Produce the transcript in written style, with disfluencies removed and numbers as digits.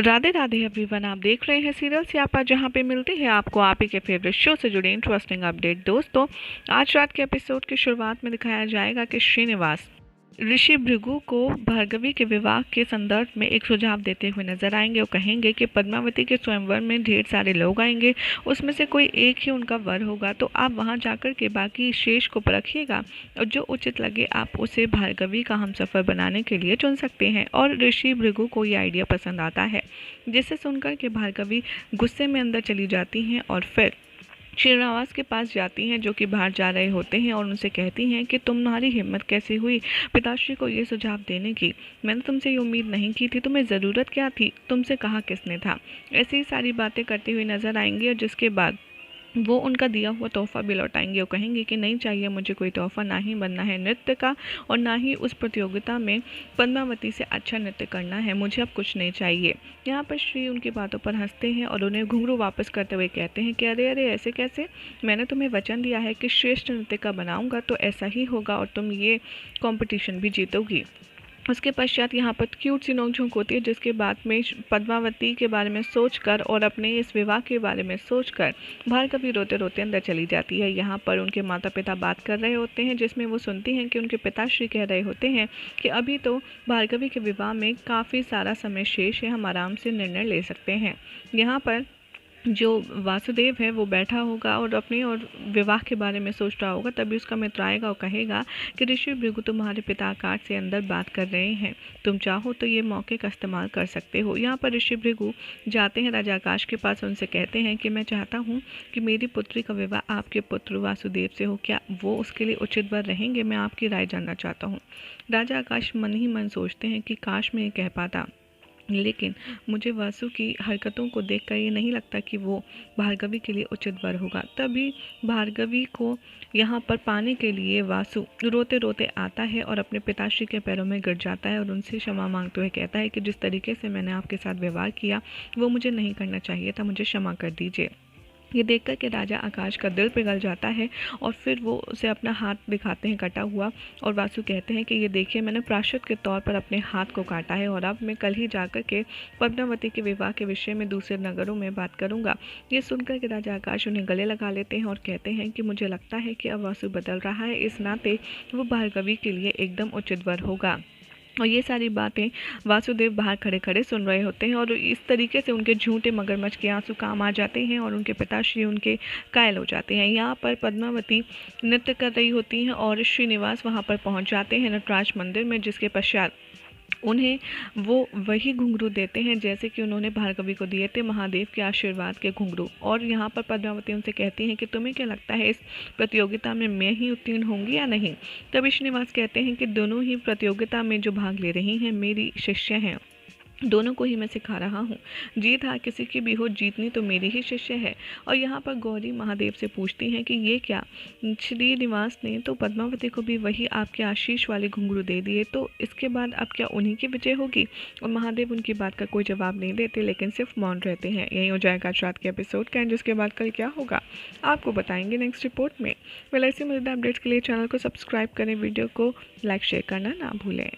Radhe Radhe everyone, आप देख रहे हैं सीरियल स्यापा, जहां पे मिलती है आपको आप ही के फेवरेट शो से जुड़े इंटरेस्टिंग अपडेट। दोस्तों, आज रात के एपिसोड की शुरुआत में दिखाया जाएगा कि श्रीनिवास ऋषि भृगु को भार्गवी के विवाह के संदर्भ में एक सुझाव देते हुए नजर आएंगे और कहेंगे कि पद्मावती के स्वयंवर में ढेर सारे लोग आएंगे, उसमें से कोई एक ही उनका वर होगा, तो आप वहां जाकर के बाकी शेष को परखिएगा और जो उचित लगे आप उसे भार्गवी का हमसफर बनाने के लिए चुन सकते हैं। और ऋषि भृगु को ये आइडिया पसंद आता है, जिसे सुनकर के भार्गवी गुस्से में अंदर चली जाती हैं और फिर श्रीनिवास के पास जाती हैं, जो कि बाहर जा रहे होते हैं, और उनसे कहती हैं कि तुम्हारी हिम्मत कैसे हुई पिताश्री को ये सुझाव देने की। मैंने तुमसे ये उम्मीद नहीं की थी, तुम्हें ज़रूरत क्या थी, तुमसे कहा किसने था। ऐसी ही सारी बातें करती हुई नजर आएंगी और जिसके बाद वो उनका दिया हुआ तोहफा भी लौटाएंगे और कहेंगे कि नहीं चाहिए मुझे कोई तोहफा, ना ही बनना है नृत्य का और ना ही उस प्रतियोगिता में पद्मावती से अच्छा नृत्य करना है, मुझे अब कुछ नहीं चाहिए। यहाँ पर श्री उनकी बातों पर हंसते हैं और उन्हें घुंघरू वापस करते हुए कहते हैं कि अरे अरे ऐसे कैसे, मैंने तुम्हें वचन दिया है कि श्रेष्ठ नृत्य का बनाऊंगा तो ऐसा ही होगा और तुम ये कंपटीशन भी जीतोगी। उसके पश्चात यहाँ पर क्यूट सी नोकझोंक होती है, जिसके बाद में पद्मावती के बारे में सोचकर और अपने इस विवाह के बारे में सोचकर भार्गवी रोते रोते अंदर चली जाती है। यहाँ पर उनके माता पिता बात कर रहे होते हैं, जिसमें वो सुनती हैं कि उनके पिताश्री कह रहे होते हैं कि अभी तो भार्गवी के विवाह में काफ़ी सारा समय शेष है, हम आराम से निर्णय ले सकते हैं। यहाँ पर जो वासुदेव है वो बैठा होगा और अपने और विवाह के बारे में सोच रहा होगा, तभी उसका मित्र आएगा और कहेगा कि ऋषि भृगु तुम्हारे पिता आकाश से अंदर बात कर रहे हैं, तुम चाहो तो ये मौके का इस्तेमाल कर सकते हो। यहाँ पर ऋषि भृगु जाते हैं राजा आकाश के पास, उनसे कहते हैं कि मैं चाहता हूँ कि मेरी पुत्री का विवाह आपके पुत्र वासुदेव से हो, क्या वो उसके लिए उचित वर रहेंगे, मैं आपकी राय जानना चाहता हूँ। राजा आकाश मन ही मन सोचते हैं कि काश मैं ये कह पाता, लेकिन मुझे वासु की हरकतों को देखकर ये नहीं लगता कि वो भार्गवी के लिए उचित वर होगा। तभी भार्गवी को यहाँ पर पाने के लिए वासु रोते रोते आता है और अपने पिताश्री के पैरों में गिर जाता है और उनसे क्षमा मांगते हुए कहता है कि जिस तरीके से मैंने आपके साथ व्यवहार किया वो मुझे नहीं करना चाहिए था, मुझे क्षमा कर दीजिए। ये देखकर के राजा आकाश का दिल पिघल जाता है और फिर वो उसे अपना हाथ दिखाते हैं कटा हुआ, और वासु कहते हैं कि ये देखिए मैंने प्रायश्चित के तौर पर अपने हाथ को काटा है और अब मैं कल ही जाकर के पद्मावती के विवाह के विषय में दूसरे नगरों में बात करूंगा। ये सुनकर के राजा आकाश उन्हें गले लगा लेते हैं और कहते हैं कि मुझे लगता है कि अब वासु बदल रहा है, इस नाते वो भार्गवी के लिए एकदम उचित वर होगा। और ये सारी बातें वासुदेव बाहर खड़े खड़े सुन रहे होते हैं और इस तरीके से उनके झूठे मगरमच्छ के आंसू काम आ जाते हैं और उनके पिताश्री उनके कायल हो जाते हैं। यहाँ पर पद्मावती नृत्य कर रही होती हैं और श्रीनिवास वहाँ पर पहुँच जाते हैं नटराज मंदिर में, जिसके पश्चात उन्हें वो वही घुंघरू देते हैं जैसे कि उन्होंने भार्गवी को दिए थे, महादेव के आशीर्वाद के घुंघरू। और यहाँ पर पद्मावती उनसे कहती हैं कि तुम्हें क्या लगता है इस प्रतियोगिता में मैं ही उत्तीर्ण होंगी या नहीं। तभी श्रीनिवास कहते हैं कि दोनों ही प्रतियोगिता में जो भाग ले रही हैं मेरी शिष्य हैं, दोनों को ही मैं सिखा रहा हूँ, जीत हार किसी की भी हो, जीतनी तो मेरी ही शिष्य है। और यहाँ पर गौरी महादेव से पूछती हैं कि ये क्या, श्रीनिवास ने तो पद्मावती को भी वही आपके आशीष वाले घुंघरू दे दिए, तो इसके बाद अब क्या उन्हीं की विजय होगी। और महादेव उनकी बात का कोई जवाब नहीं देते, लेकिन सिर्फ मौन रहते हैं। यही हो जाएगा आज रात के एपिसोड का, जिसके बाद कल क्या होगा आपको बताएंगे नेक्स्ट रिपोर्ट में। वेल ऐसी मजेदार अपडेट्स के लिए चैनल को सब्सक्राइब करें, वीडियो को लाइक शेयर करना ना भूलें।